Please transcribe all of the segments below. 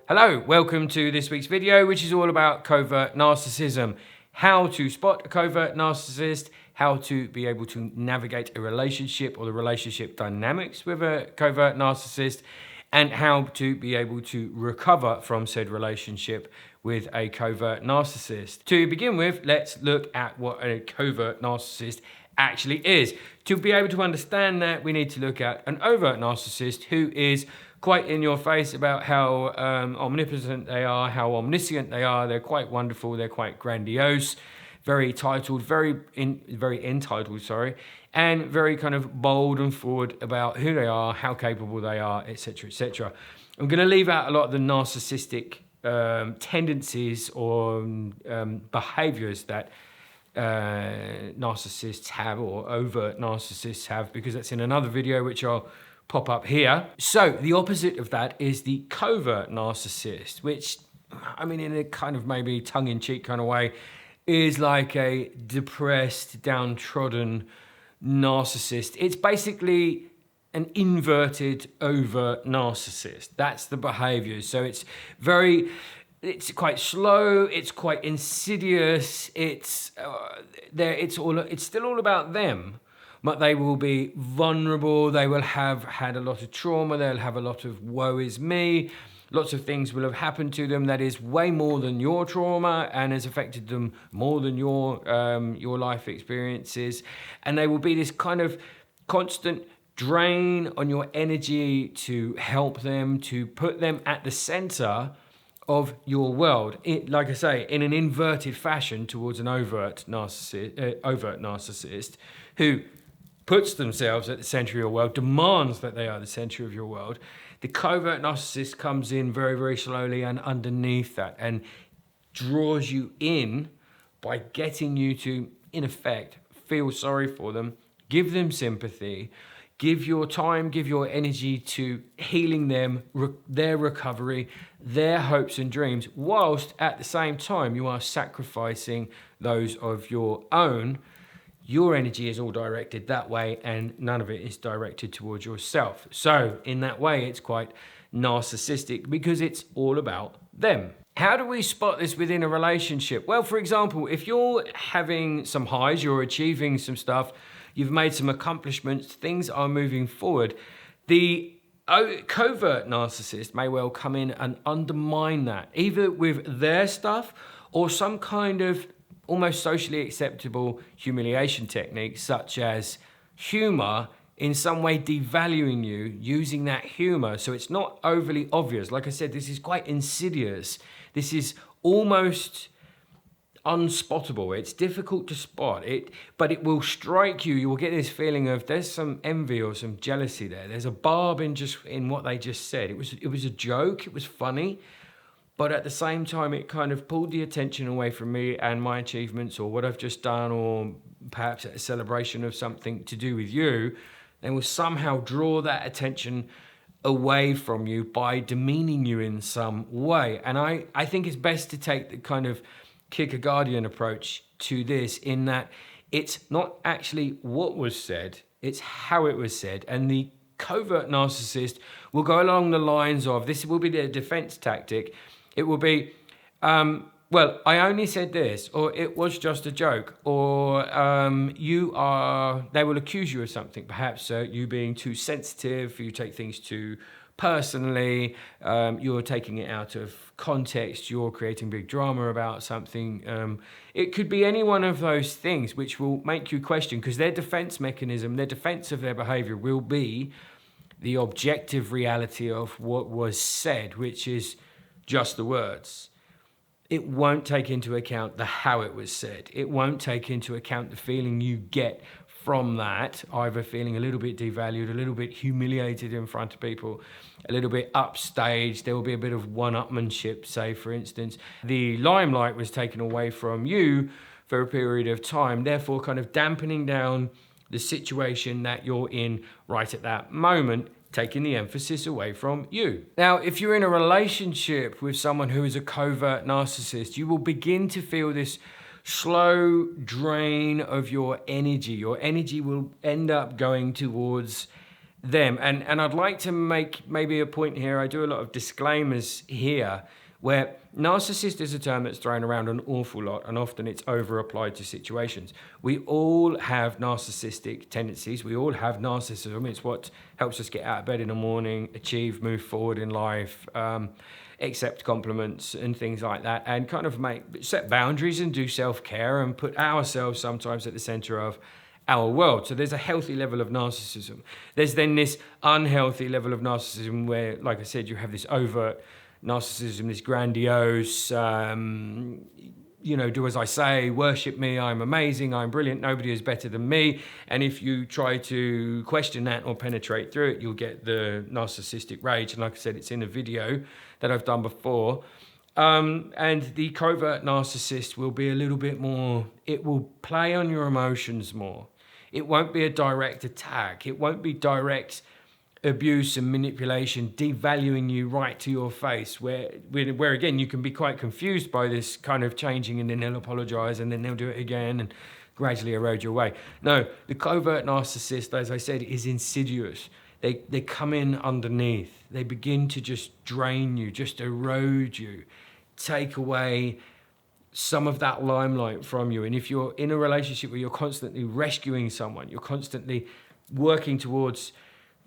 Hello, welcome to this week's video, which is all about covert narcissism. How to spot a covert narcissist, how to be able to navigate a relationship or the relationship dynamics with a covert narcissist, and how to be able to recover from said relationship with a covert narcissist. To begin with, let's look at what a covert narcissist actually is. To be able to understand that, we need to look at an overt narcissist who is quite in your face about how omnipotent they are, how omniscient they are. They're quite wonderful, they're quite grandiose, very titled, very entitled, and very kind of bold and forward about who they are, how capable they are, etc., etc. I'm going to leave out a lot of the narcissistic tendencies or behaviors that narcissists have or overt narcissists have, because that's in another video which I'll pop up here. So the opposite of that is the covert narcissist, which, I mean, in a kind of maybe tongue-in-cheek kind of way, is like a depressed, downtrodden narcissist. It's basically an inverted overt narcissist. That's the behavior. So it's quite slow, it's quite insidious, it's still all about them. But they will be vulnerable, they will have had a lot of trauma, they'll have a lot of woe is me, lots of things will have happened to them that is way more than your trauma and has affected them more than your life experiences. And they will be this kind of constant drain on your energy to help them, to put them at the center of your world, like I say, in an inverted fashion towards an overt narcissist who puts themselves at the center of your world, demands that they are the center of your world. The covert narcissist comes in very, very slowly and underneath that and draws you in by getting you to, in effect, feel sorry for them, give them sympathy, give your time, give your energy to healing them, their recovery, their hopes and dreams, whilst at the same time you are sacrificing those of your own. Your energy is all directed that way and none of it is directed towards yourself. So in that way, it's quite narcissistic because it's all about them. How do we spot this within a relationship? Well, for example, if you're having some highs, you're achieving some stuff, you've made some accomplishments, things are moving forward, the covert narcissist may well come in and undermine that, either with their stuff or some kind of almost socially acceptable humiliation techniques, such as humor, in some way devaluing you, using that humor so it's not overly obvious. Like I said, this is quite insidious. This is almost unspottable. It's difficult to spot it, but it will strike you. You will get this feeling of there's some envy or some jealousy there. There's a barb in what they just said. It was a joke. It was funny. But at the same time, it kind of pulled the attention away from me and my achievements or what I've just done, or perhaps a celebration of something to do with you. They will somehow draw that attention away from you by demeaning you in some way. And I think it's best to take the kind of kick a guardian approach to this, in that it's not actually what was said, it's how it was said. And the covert narcissist will go along the lines of, this will be their defense tactic. It will be, well, I only said this, or it was just a joke, or they will accuse you of something, perhaps you being too sensitive, you take things too personally, you're taking it out of context, you're creating big drama about something. It could be any one of those things which will make you question, because their defense mechanism, their defense of their behavior will be the objective reality of what was said, which is just the words. It won't take into account the how it was said. It won't take into account the feeling you get from that, either feeling a little bit devalued, a little bit humiliated in front of people, a little bit upstaged. There will be a bit of one-upmanship, say, for instance. The limelight was taken away from you for a period of time, therefore kind of dampening down the situation that you're in right at that moment, taking the emphasis away from you. Now, if you're in a relationship with someone who is a covert narcissist, you will begin to feel this slow drain of your energy. Your energy will end up going towards them. And I'd like to make maybe a point here. I do a lot of disclaimers here, where narcissist is a term that's thrown around an awful lot, and often it's over applied to situations. We all have narcissistic tendencies. We all have narcissism. It's what helps us get out of bed in the morning, achieve, move forward in life, accept compliments and things like that, and kind of set boundaries and do self-care and put ourselves sometimes at the center of our world. So there's a healthy level of narcissism. There's then this unhealthy level of narcissism where, like I said, you have this overt narcissism, this grandiose, do as I say, worship me, I'm amazing, I'm brilliant, nobody is better than me. And if you try to question that or penetrate through it, you'll get the narcissistic rage. And like I said, it's in a video that I've done before. And the covert narcissist will be a little bit more, it will play on your emotions more. It won't be a direct attack. It won't be direct abuse and manipulation, devaluing you right to your face, where again, you can be quite confused by this kind of changing, and then they'll apologize and then they'll do it again and gradually erode your way. No, the covert narcissist, as I said, is insidious. They come in underneath. They begin to just drain you, just erode you, take away some of that limelight from you. And if you're in a relationship where you're constantly rescuing someone, you're constantly working towards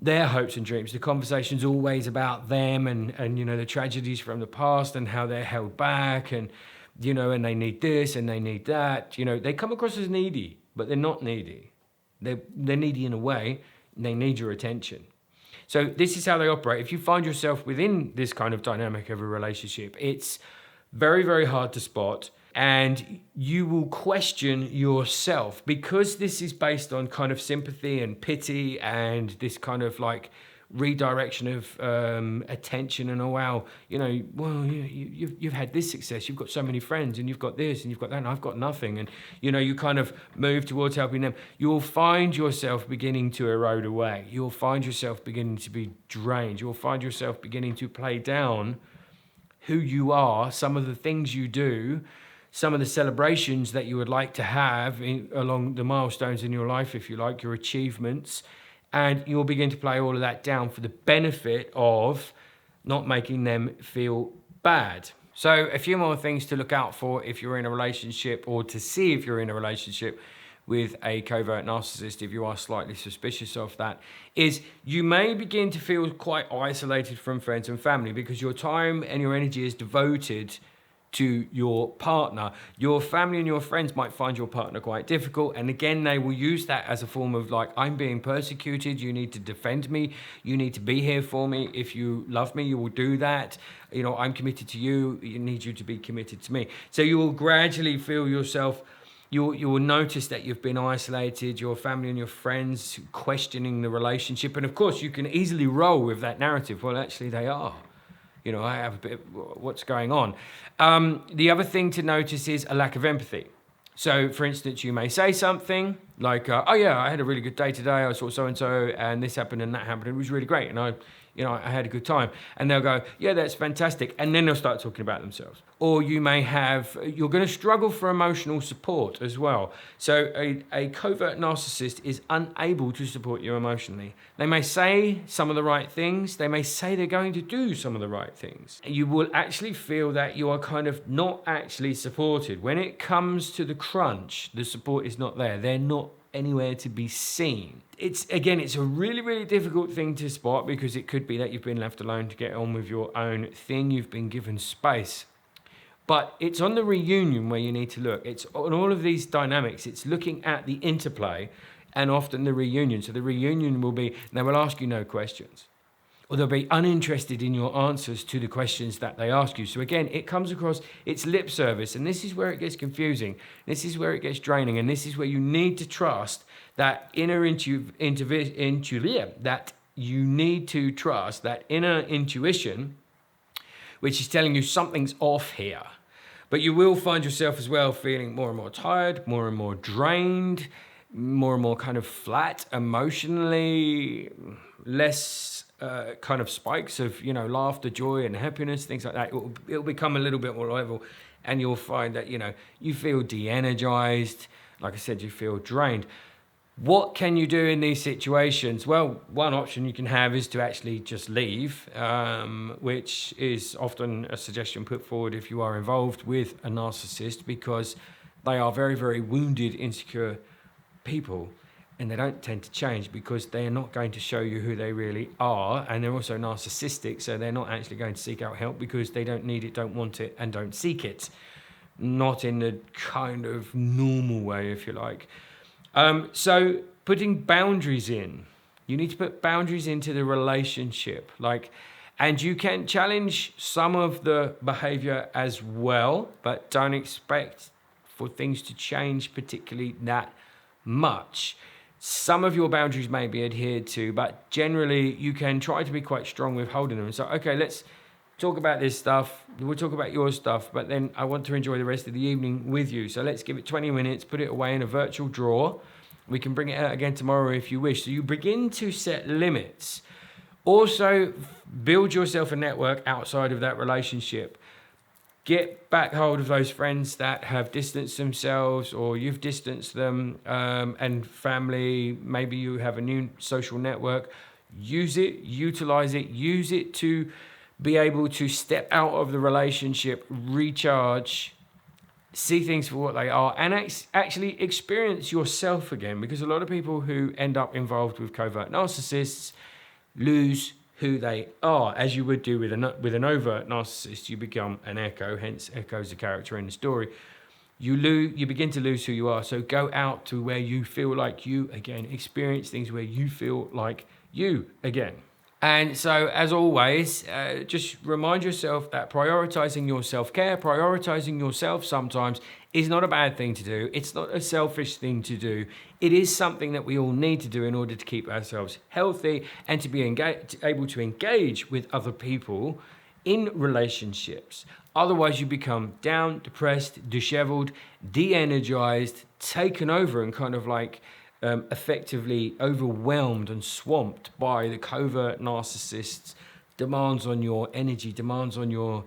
their hopes and dreams, the conversation's always about them and the tragedies from the past and how they're held back and they need this and they need that. They come across as needy, but they're not needy. They're needy in a way. They need your attention. So this is how they operate. If you find yourself within this kind of dynamic of a relationship, it's very, very hard to spot. And you will question yourself, because this is based on kind of sympathy and pity and this kind of like redirection of attention. And you've had this success, you've got so many friends, and you've got this and you've got that, and I've got nothing. And you kind of move towards helping them. You'll find yourself beginning to erode away. You'll find yourself beginning to be drained. You'll find yourself beginning to play down who you are, some of the things you do, some of the celebrations that you would like to have along the milestones in your life, if you like, your achievements, and you'll begin to play all of that down for the benefit of not making them feel bad. So a few more things to look out for if you're in a relationship, or to see if you're in a relationship with a covert narcissist, if you are slightly suspicious of that, is you may begin to feel quite isolated from friends and family because your time and your energy is devoted to your partner. Your family and your friends might find your partner quite difficult, and again, they will use that as a form of like, I'm being persecuted, you need to defend me, you need to be here for me. If you love me, you will do that. I'm committed to you, I need you to be committed to me. So you will gradually feel yourself, you will notice that you've been isolated, your family and your friends questioning the relationship, and of course you can easily roll with that narrative. Well, actually they are. I have a bit of what's going on. The other thing to notice is a lack of empathy. So, for instance, you may say something like, I had a really good day today. I saw so-and-so and this happened and that happened. It was really great. And I had a good time. And they'll go, yeah, that's fantastic. And then they'll start talking about themselves. Or you're going to struggle for emotional support as well. So a covert narcissist is unable to support you emotionally. They may say some of the right things. They may say they're going to do some of the right things. You will actually feel that you are kind of not actually supported. When it comes to the crunch, the support is not there. They're not anywhere to be seen. It's a really, really difficult thing to spot, because it could be that you've been left alone to get on with your own thing. You've been given space. But it's on the reunion where you need to look. It's on all of these dynamics. It's looking at the interplay and often the reunion. So the reunion will be, they will ask you no questions, or they'll be uninterested in your answers to the questions that they ask you. So again, it comes across, it's lip service, and this is where it gets confusing. This is where it gets draining, and this is where you need to trust that inner that you need to trust that inner intuition, which is telling you something's off here. But you will find yourself as well feeling more and more tired, more and more drained, more and more kind of flat emotionally, less kind of spikes of laughter, joy and happiness, things like that. It'll become a little bit more level, and you'll find that you feel de-energized. Like I said, you feel drained. What can you do in these situations? Well, one option you can have is to actually just leave, which is often a suggestion put forward if you are involved with a narcissist, because they are very, very wounded, insecure people, and they don't tend to change because they are not going to show you who they really are, and they're also narcissistic, so they're not actually going to seek out help because they don't need it, don't want it, and don't seek it. Not in the kind of normal way, if you like. So putting boundaries in, you need to put boundaries into the relationship, and you can challenge some of the behavior as well, but don't expect for things to change particularly that much. Some of your boundaries may be adhered to, but generally you can try to be quite strong with holding them. So, okay, let's talk about this stuff. We'll talk about your stuff, but then I want to enjoy the rest of the evening with you. So let's give it 20 minutes, put it away in a virtual drawer. We can bring it out again tomorrow if you wish. So you begin to set limits. Also, build yourself a network outside of that relationship. Get back hold of those friends that have distanced themselves, or you've distanced them, and family. Maybe you have a new social network. Use it, utilize it, use it to be able to step out of the relationship, recharge, see things for what they are, and actually experience yourself again. Because a lot of people who end up involved with covert narcissists lose who they are, as you would do with an overt narcissist. You become an echo, hence Echo's the character in the story. You begin to lose who you are. So go out to where you feel like you again. Experience things where you feel like you again. And so, as always, just remind yourself that prioritizing your self-care, prioritizing yourself sometimes is not a bad thing to do. It's not a selfish thing to do. It is something that we all need to do in order to keep ourselves healthy and to be able to engage with other people in relationships. Otherwise, you become down, depressed, disheveled, de-energized, taken over, and kind of effectively overwhelmed and swamped by the covert narcissists' demands on your energy, demands on your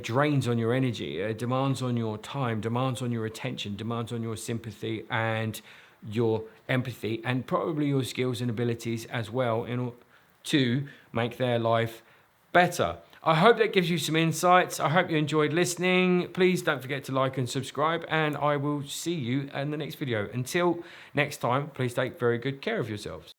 drains on your energy, demands on your time, demands on your attention, demands on your sympathy and your empathy, and probably your skills and abilities as well, in order to make their life better. I hope that gives you some insights. I hope you enjoyed listening. Please don't forget to like and subscribe, and I will see you in the next video. Until next time, please take very good care of yourselves.